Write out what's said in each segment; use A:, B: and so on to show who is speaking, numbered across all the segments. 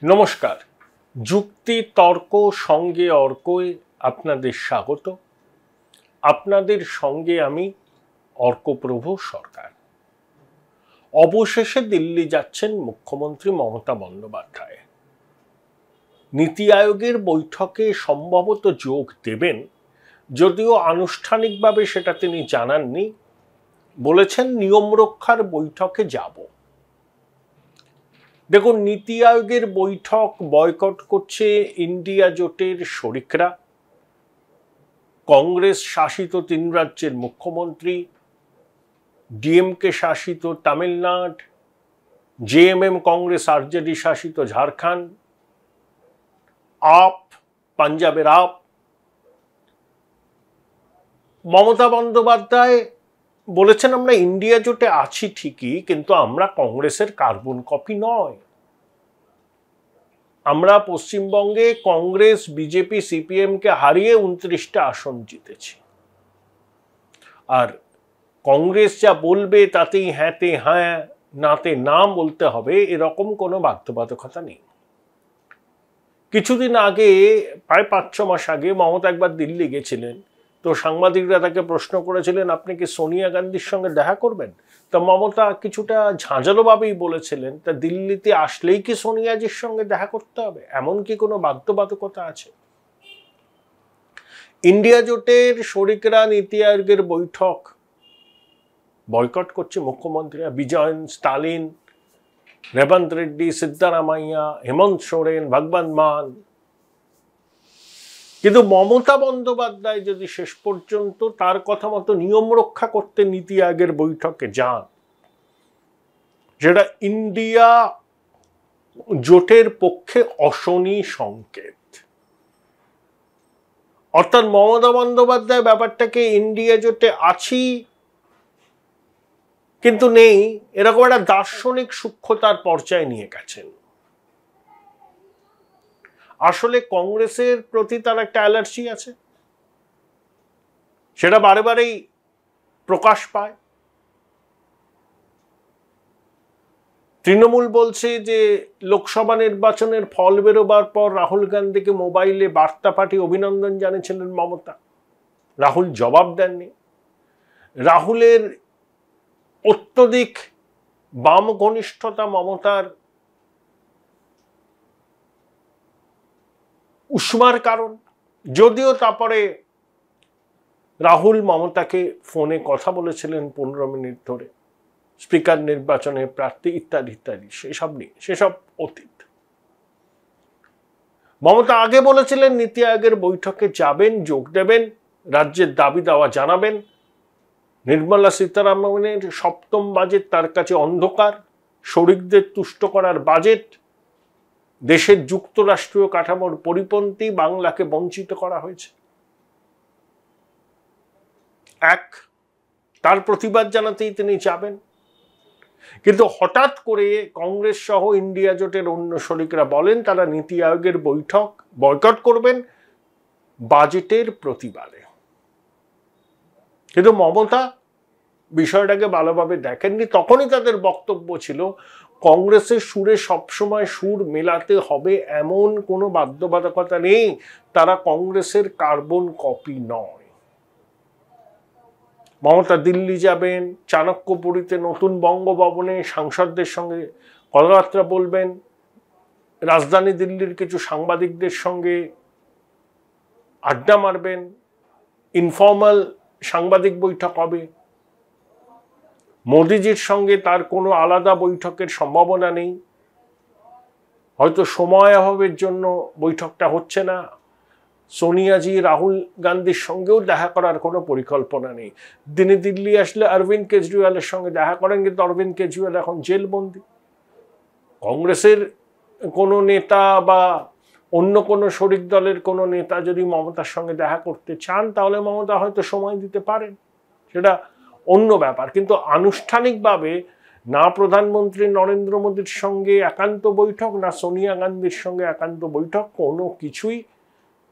A: নমস্কার। যুক্তি তর্ক সঙ্গে অর্কয় আপনাদের স্বাগত। আপনাদের সঙ্গে আমি অর্কপ্রভ সরকার। অবশেষে দিল্লি যাচ্ছেন মুখ্যমন্ত্রী মমতা বন্দ্যোপাধ্যায়। নীতি আয়োগের বৈঠকে সম্ভবত যোগ দেবেন, যদিও আনুষ্ঠানিকভাবে সেটা তিনি জানাননি। বলেছেন নিয়ম রক্ষার বৈঠকে যাব। দেখুন, নীতি আয়োগের বৈঠক বয়কট করছে ইন্ডিয়া জোটের শরিকরা, কংগ্রেস শাসিত 3 রাজ্যের মুখ্যমন্ত্রী, ডিএমকে শাসিত তামিলনাড়ু, জেএমএম কংগ্রেস আরজেডি শাসিত ঝাড়খণ্ড, আপ পাঞ্জাবের আপ। মমতা বন্দ্যোপাধ্যায় বলেছেন আমরা ইন্ডিয়া জোটে আছি ঠিকই, কিন্তু আমরা কংগ্রেসের কার্বন কপি নয়। আমরা পশ্চিমবঙ্গে কংগ্রেস বিজেপি সিপিএমকে হারিয়ে 29টা আসন জিতেছি, আর কংগ্রেস যা বলবে তাতেই হ্যাঁতে হ্যাঁ নাতে না বলতে হবে, এরকম কোনো বাধ্যবাধকতা নেই। কিছুদিন আগে, প্রায় 5-6 মাস আগে মমতা একবার দিল্লি গেছিলেন। তো সাংবাদিকরা তাকে প্রশ্ন করেছিলেন, আপনি কি সোনিয়া গান্ধীর সঙ্গে দেখা করবেন? তা মমতা কিছুটা ঝাঁঝালোভাবেই বলেছিলেন, তা দিল্লিতে আসলেই কি সোনিয়াজির সঙ্গে দেখা করতে হবে? এমন কি কোনো বাধ্যবাধকতা আছে? ইন্ডিয়া জোটের শরিকরা নীতি আয়োগের বৈঠক বয়কট করছে মুখ্যমন্ত্রীরা। বিজয়ন, স্টালিন, রেবন্ত রেড্ডি, সিদ্ধারামাইয়া, হেমন্ত সোরেন, ভগবন্ত মান। কিন্তু মমতা বন্দ্যোপাধ্যায় যদি শেষ পর্যন্ত তার কথা মতো নিয়ম রক্ষা করতে নীতি আয়োগের বৈঠকে যান, যেটা ইন্ডিয়া জোটের পক্ষে অশনি সংকেত। অর্থাৎ মমতা বন্দ্যোপাধ্যায় ব্যাপারটাকে ইন্ডিয়া জোটে আছি কিন্তু নেই, এরকম একটা দার্শনিক সূক্ষ্মতার পর্যায়ে নিয়ে গেছেন। আসলে কংগ্রেসের প্রতি তার একটা অ্যালার্জি আছে, সেটা বারে বারেই প্রকাশ পায়। তৃণমূল বলছে যে লোকসভা নির্বাচনের ফল বেরোবার পর রাহুল গান্ধীকে মোবাইলে বার্তা পাঠিয়ে অভিনন্দন জানিয়েছিলেন মমতা। রাহুল জবাব দেননি। রাহুলের অত্যধিক বাম ঘনিষ্ঠতা মমতার উষ্মার কারণ, যদিও তারপরে রাহুল মমতাকে ফোনে কথা বলেছিলেন 15 মিনিট ধরে, স্পিকার নির্বাচনে প্রার্থী ইত্যাদি ইত্যাদি, সেসব অতীত। মমতা আগে বলেছিলেন নীতি আয়োগের বৈঠকে যাবেন, যোগ দেবেন, রাজ্যের দাবি দাওয়া জানাবেন। নির্মলা সীতারামনের 7ম বাজেট তার কাছে অন্ধকার, শরিকদের তুষ্ট করার বাজেট, দেশের যুক্তরাষ্ট্রীয় কাঠামোর পরিপন্থী, বাংলাকে বঞ্চিত করা হয়েছে। তার প্রতিবাদ জানাতেই তিনি যাবেন। কিন্তু হঠাৎ করে কংগ্রেস সহ ইন্ডিয়া জোটের অন্য শরিকরা বলেন তারা নীতি আয়োগের বৈঠক বয়কট করবেন বাজেটের প্রতিবাদে। কিন্তু মমতা বিষয়টাকে ভালোভাবে দেখেননি। তখনই তাদের বক্তব্য ছিল কংগ্রেসের সুরে সবসময় সুর মেলাতে হবে এমন কোনো বাধ্যবাধকতা নেই, তারা কংগ্রেসের কার্বন কপি নয়। মমতা দিল্লি যাবেন, চাণক্যপুরীতে নতুন বঙ্গভবনে সাংসদদের সঙ্গে কথাবার্তা বলবেন, রাজধানী দিল্লির কিছু সাংবাদিকদের সঙ্গে আড্ডা মারবেন, ইনফর্মাল সাংবাদিক বৈঠক হবে। মোদিজির সঙ্গে তার কোনো আলাদা বৈঠকের সম্ভাবনা নেই, হয়তো সময় অভাবের জন্য বৈঠকটা হচ্ছে না। সোনিয়াজি রাহুল গান্ধীর সঙ্গেও দেখা করার কোনো পরিকল্পনা নেই। তিনি দিল্লি আসলে অরবিন্দ কেজরিওয়ালের সঙ্গে দেখা করেন, কিন্তু অরবিন্দ কেজরিওয়াল এখন জেলবন্দি। কংগ্রেসের কোনো নেতা বা অন্য কোনো শরিক দলের কোনো নেতা যদি মমতার সঙ্গে দেখা করতে চান, তাহলে মমতা হয়তো সময় দিতে পারেন, সেটা অন্য ব্যাপার। কিন্তু আনুষ্ঠানিকভাবে না প্রধানমন্ত্রী নরেন্দ্র মোদীর সঙ্গে একান্ত বৈঠক, না সোনিয়া গান্ধীর সঙ্গে একান্ত বৈঠক, কোনো কিছুই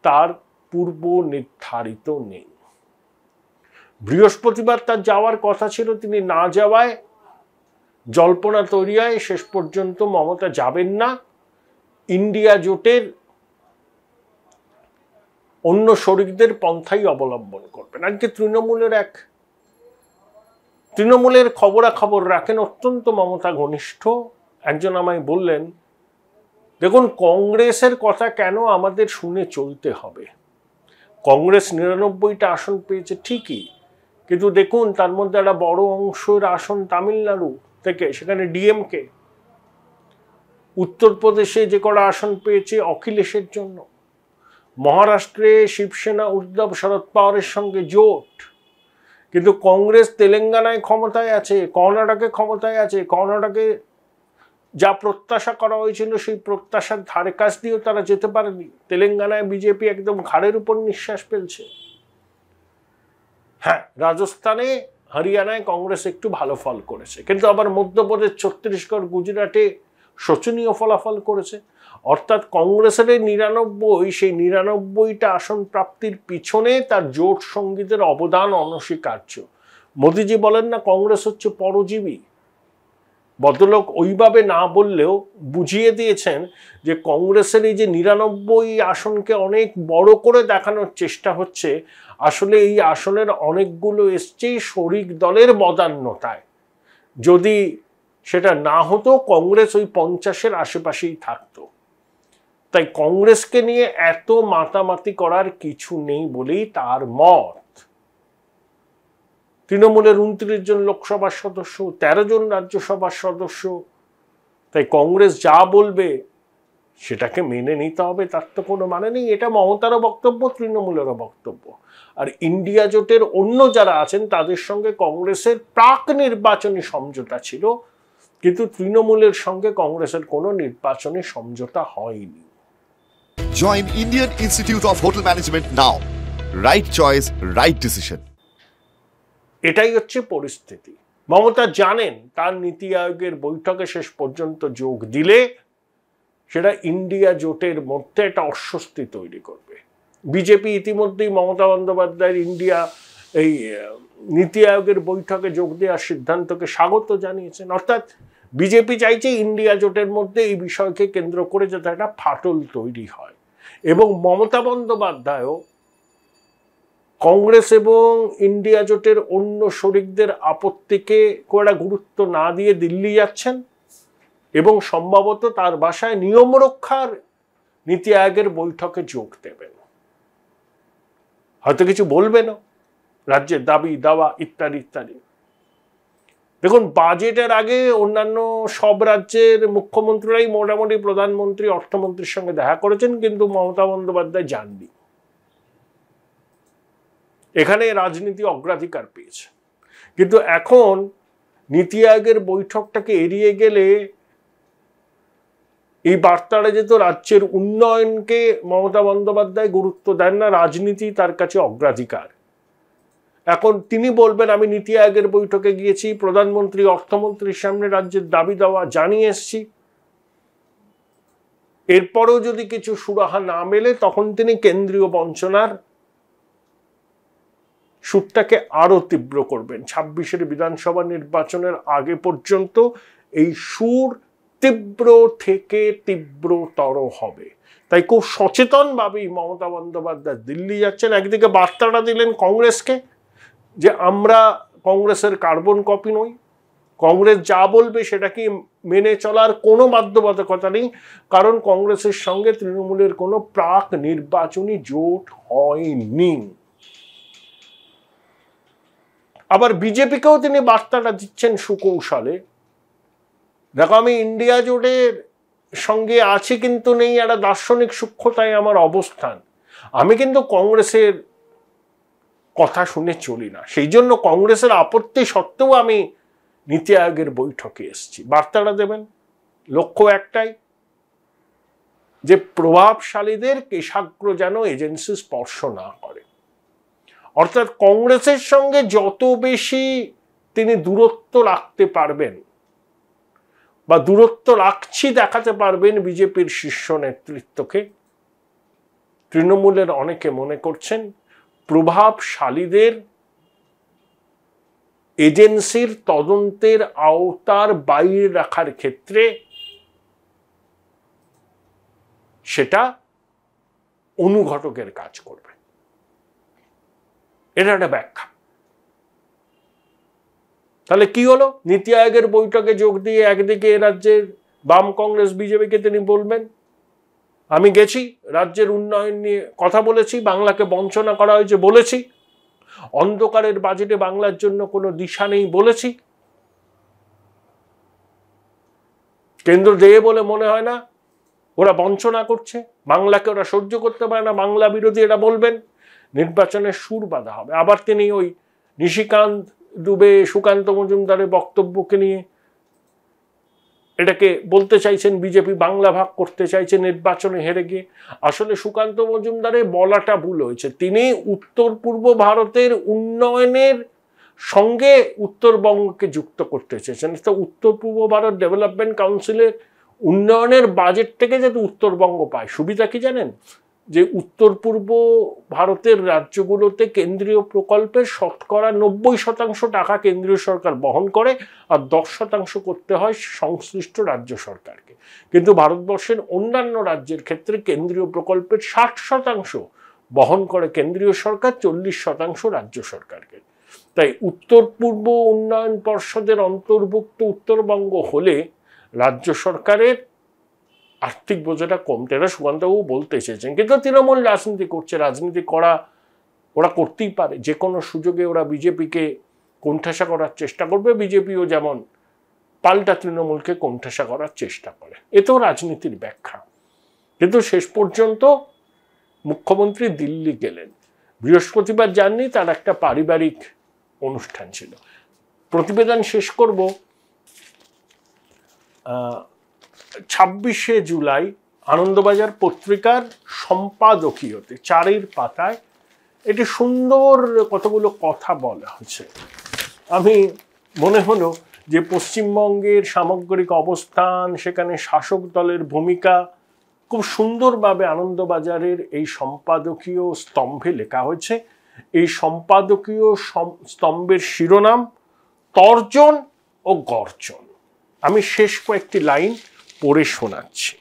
A: তার পূর্ব নির্ধারিত নেই। বৃহস্পতিবার তার যাওয়ার কথা ছিল, তিনি না যাওয়ায় জল্পনা তৈরি হয় শেষ পর্যন্ত মমতা যাবেন না। ইন্ডিয়া জোটের অন্য শরিকদের পন্থাই অবলম্বন করবেন। আজকে তৃণমূলের খবরাখবর রাখেন অত্যন্ত মমতা ঘনিষ্ঠ একজন আমায় বললেন, দেখুন কংগ্রেসের কথা কেন আমাদের শুনে চলতে হবে, কংগ্রেস ৯৯টা আসন পেয়েছে ঠিকই, কিন্তু দেখুন তার মধ্যে একটা বড় অংশের আসন তামিলনাড়ু থেকে, সেখানে ডিএমকে। উত্তরপ্রদেশে যে কটা আসন পেয়েছে অখিলেশের জন্য, মহারাষ্ট্রে শিবসেনা উদ্ধব শরদ পাওয়ারের সঙ্গে জোট, কিন্তু কংগ্রেস তেলেঙ্গানায় ক্ষমতায় আছে, কর্ণাটকে ক্ষমতায় আছে, কর্ণাটকে যা প্রত্যাশা করা হয়েছিল সেই প্রত্যাশার ধারে কাছ দিয়েও তারা যেতে পারেনি। তেলেঙ্গানায় বিজেপি একদম ঘাড়ের উপর নিঃশ্বাস ফেলছে। হ্যাঁ, রাজস্থানে হরিয়ানায় কংগ্রেস একটু ভালো ফল করেছে, কিন্তু আবার মধ্যপ্রদেশ, ছত্তিশগড়, গুজরাটে শোচনীয় ফলাফল করেছে। অর্থাৎ কংগ্রেসের ৯৯, সেই ৯৯টা আসন প্রাপ্তির পিছনে তার জোট সঙ্গীদের অবদান অনস্বীকার্য। মোদিজি বলেন না কংগ্রেস হচ্ছে পরজীবী, ভদ্রলোক ওইভাবে না বললেও বুঝিয়ে দিয়েছেন যে কংগ্রেসের এই যে ৯৯ আসনকে অনেক বড় করে দেখানোর চেষ্টা হচ্ছে, আসলে এই আসনের অনেকগুলো এসছেই শরিক দলের বদান্যতায়। যদি সেটা না হতো কংগ্রেস ওই ৫০-এর আশেপাশেই থাকতো। তাই কংগ্রেসকে নিয়ে এত মাতামাতি করার কিছু নেই বলেই তার মত। তৃণমূলের ২৯ জন লোকসভার সদস্য, ১৩ জন রাজ্যসভার সদস্য, তাই কংগ্রেস যা বলবে সেটাকে মেনে নিতে হবে, তার তো কোনো মানে নেই। এটা মমতারও বক্তব্য, তৃণমূলেরও বক্তব্য। আর ইন্ডিয়া জোটের অন্য যারা আছেন তাদের সঙ্গে কংগ্রেসের প্রাক নির্বাচনী সমঝোতা ছিল, কিন্তু তৃণমূলের সঙ্গে কংগ্রেসের কোনো নির্বাচনী সমঝোতা হয়নি।
B: Join Indian Institute of Hotel Management now. Right choice, right decision.
A: এটাই হচ্ছে পরিস্থিতি। মমতা জানেন তার নীতি আয়োগের বৈঠকে শেষ পর্যন্ত যোগ দিলে সেটা ইন্ডিয়া জোটের মধ্যে একটা অস্বস্তি তৈরি করবে। বিজেপি ইতিমধ্যেই মমতা বন্দ্যোপাধ্যায়ের এই নীতি আয়োগের বৈঠকে যোগ দেওয়ার সিদ্ধান্তকে স্বাগত জানিয়েছেন। অর্থাৎ বিজেপি চাইছে ইন্ডিয়া জোটের মধ্যে এই বিষয়কে কেন্দ্র করে যাতে একটা ফাটল তৈরি হয়, এবং মমতা বন্দ্যোপাধ্যায়ও কংগ্রেস এবং ইন্ডিয়া জোটের অন্য শরিকদের আপত্তিকে খুব একটা গুরুত্ব না দিয়ে দিল্লি যাচ্ছেন, এবং সম্ভবত তার বাসায় নিয়ম রক্ষার নীতি আয়োগের বৈঠকে যোগ দেবেন। হয়তো কিছু বলবেনও, রাজ্যের দাবি দাওয়া ইত্যাদি ইত্যাদি। দেখুন, বাজেটের আগে অন্যান্য সব রাজ্যের মুখ্যমন্ত্রীরাই মোটামুটি প্রধানমন্ত্রী, অর্থমন্ত্রীর সঙ্গে দেখা করেছেন, কিন্তু মমতা বন্দ্যোপাধ্যায় যাননি। এখানে রাজনীতি অগ্রাধিকার পেয়েছে। কিন্তু এখন নীতি আয়োগের বৈঠকটাকে এড়িয়ে গেলে এই বার্তাটা যেত রাজ্যের উন্নয়নকে মমতা বন্দ্যোপাধ্যায় গুরুত্ব দেন না, রাজনীতি তার কাছে অগ্রাধিকার। এখন তিনি বলবেন আমি নীতি আয়োগের বৈঠকে গিয়েছি, প্রধানমন্ত্রী অর্থমন্ত্রীর সামনে রাজ্যের দাবি দাওয়া জানিয়ে এসছি, এরপরেও যদি কিছু সুরাহা না মেলে তখন তিনি কেন্দ্রীয় বঞ্চনার সুরটাকে আরো তীব্র করবেন। ২৬-এর বিধানসভা নির্বাচনের আগে পর্যন্ত এই সুর তীব্র থেকে তীব্রতর হবে। তাই খুব সচেতনভাবেই মমতা বন্দ্যোপাধ্যায় দিল্লি যাচ্ছেন। একদিকে বার্তাটা দিলেন কংগ্রেসকে যে আমরা কংগ্রেসের কার্বন কপি নই, কংগ্রেস যা বলবে সেটাকে মেনে চলার কোনো বাধ্যবাধকতা নেই, কারণ কংগ্রেসের সঙ্গে তৃণমূলের কোনো প্রাক নির্বাচনী জোট হয়নি। আবার বিজেপিকেও তিনি বার্তাটা দিচ্ছেন সুকৌশলে, দেখো আমি ইন্ডিয়া জোটের সঙ্গে আছি কিন্তু নেই, একটা দার্শনিক সূক্ষ্মতায় আমার অবস্থান, আমি কিন্তু কংগ্রেসের কথা শুনে চলি না, সেই জন্য কংগ্রেসের আপত্তি সত্ত্বেও আমি নীতি আয়োগের বৈঠকে এসেছি। বার্তাটা দেবেন, লক্ষ্য একটাই যে প্রভাবশালীদের কেশাগ্র যেন এজেন্সি স্পর্শ না করে। অর্থাৎ কংগ্রেসের সঙ্গে যত বেশি তিনি দূরত্ব রাখতে পারবেন বা দূরত্ব রাখছি দেখাতে পারবেন বিজেপির শীর্ষ নেতৃত্বকে, তৃণমূলের অনেকে মনে করছেন প্রভাবশালীদের এজেন্সির তদন্তের আওতার বাইরে রাখার ক্ষেত্রে সেটা অনুঘটকের কাজ করবে। এটা একটা ব্যাখ্যা। তাহলে কি হলো? নীতি আয়োগের বৈঠকে যোগ দিয়ে একদিকে রাজ্যের বাম, কংগ্রেস, বিজেপিকে তিনি বলবেন আমি গেছি, রাজ্যের উন্নয়ন নিয়ে কথা বলেছি, বাংলাকে বঞ্চনা করা হয়েছে বলেছি, অন্ধকারের বাজেটে বাংলার জন্য কোনো দিশা নেই বলেছি, কেন্দ্র দেয় বলে মনে হয় না, ওরা বঞ্চনা করছে, বাংলাকে ওরা সহ্য করতে পারে না, বাংলা বিরোধী এরা বলবেন, নির্বাচনের সুর বাঁধা হবে। আবার তিনি ওই নিশিকান্ত দুবে, সুকান্ত মজুমদারের বক্তব্যকে নিয়ে এটাকে বলতে চাইছেন বিজেপি বাংলা ভাগ করতে চাইছে নির্বাচনে হেরে গিয়ে। আসলে সুকান্ত মজুমদারের বলাটা ভুল হয়েছে। তিনি উত্তর পূর্ব ভারতের উন্নয়নের সঙ্গে উত্তরবঙ্গকে যুক্ত করতে চেয়েছেন। তো উত্তর পূর্ব ভারত ডেভেলপমেন্ট কাউন্সিলের উন্নয়নের বাজেট থেকে যাতে উত্তরবঙ্গ পায়, সুবিধা কি জানেন? যে উত্তর পূর্ব ভারতের রাজ্যগুলোতে কেন্দ্রীয় প্রকল্পের শতকরা 90% টাকা কেন্দ্রীয় সরকার বহন করে, আর 10% করতে হয় সংশ্লিষ্ট রাজ্য সরকারকে। কিন্তু ভারতবর্ষের অন্যান্য রাজ্যের ক্ষেত্রে কেন্দ্রীয় প্রকল্পের 60% বহন করে কেন্দ্রীয় সরকার, 40% রাজ্য সরকারকে। তাই উত্তর পূর্ব উন্নয়ন পর্ষদের অন্তর্ভুক্ত উত্তরবঙ্গ হলে রাজ্য সরকারের আর্থিক বোঝাটা কমতে, এটা সুকান্তবাবু বলতে চেয়েছেন। কিন্তু তৃণমূল রাজনীতি করছে, রাজনীতি করা ওরা করতেই পারে, যে কোনো সুযোগে ওরা বিজেপিকে কোণঠাসা করার চেষ্টা করবে, বিজেপিও যেমন পাল্টা তৃণমূলকে কোণঠাসা করার চেষ্টা করে। এতেও রাজনীতির ব্যাখ্যা। কিন্তু শেষ পর্যন্ত মুখ্যমন্ত্রী দিল্লি গেলেন, বৃহস্পতিবার যাননি, তার একটা পারিবারিক অনুষ্ঠান ছিল। প্রতিবেদন শেষ করব 26শে জুলাই আনন্দবাজার পত্রিকার সম্পাদকীয়তে 4 পাতায় এটি সুন্দর কতগুলো কথা বলা হয়েছে। আমি মনে হলো যে পশ্চিমবঙ্গের সামগ্রিক অবস্থান, সেখানে শাসক দলের ভূমিকা খুব সুন্দরভাবে আনন্দবাজারের এই সম্পাদকীয় স্তম্ভে লেখা হয়েছে। এই সম্পাদকীয় স্তম্ভের শিরোনাম তর্জন ও গর্জন। আমি শেষ কয়েকটি লাইন পড়ে শোনাচ্ছি।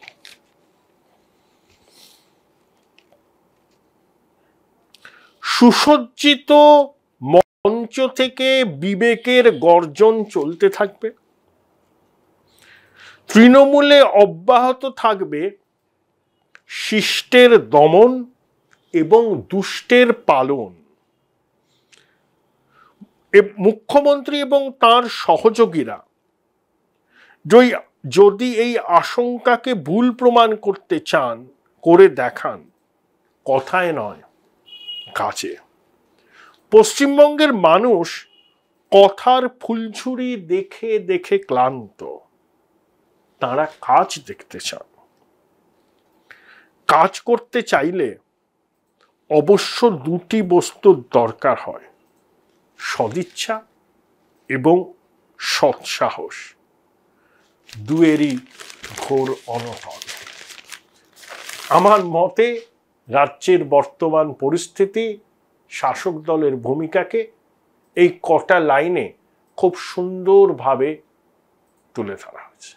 A: সুসজ্জিত মঞ্চ থেকে বিবেকের গর্জন চলতে থাকবে, তৃণমূলে অব্যাহত থাকবে শিষ্টের দমন এবং দুষ্টের পালন। মুখ্যমন্ত্রী এবং তার সহযোগীরা যদি এই আশঙ্কাকে ভুল প্রমাণ করতে চান, করে দেখান, কথায় নয় কাজে। পশ্চিমবঙ্গের মানুষ কথার ফুলঝুরি দেখে দেখে ক্লান্ত, তারা কাজ দেখতে চান। কাজ করতে চাইলে অবশ্য দুটি বস্তুর দরকার হয়, সদিচ্ছা এবং সৎসাহস। দুয়েরই ঘোর অনটন। আমার মতে রাজ্যের বর্তমান পরিস্থিতি, শাসক দলের ভূমিকাকে এই কটা লাইনে খুব সুন্দরভাবে তুলে ধরা হয়েছে।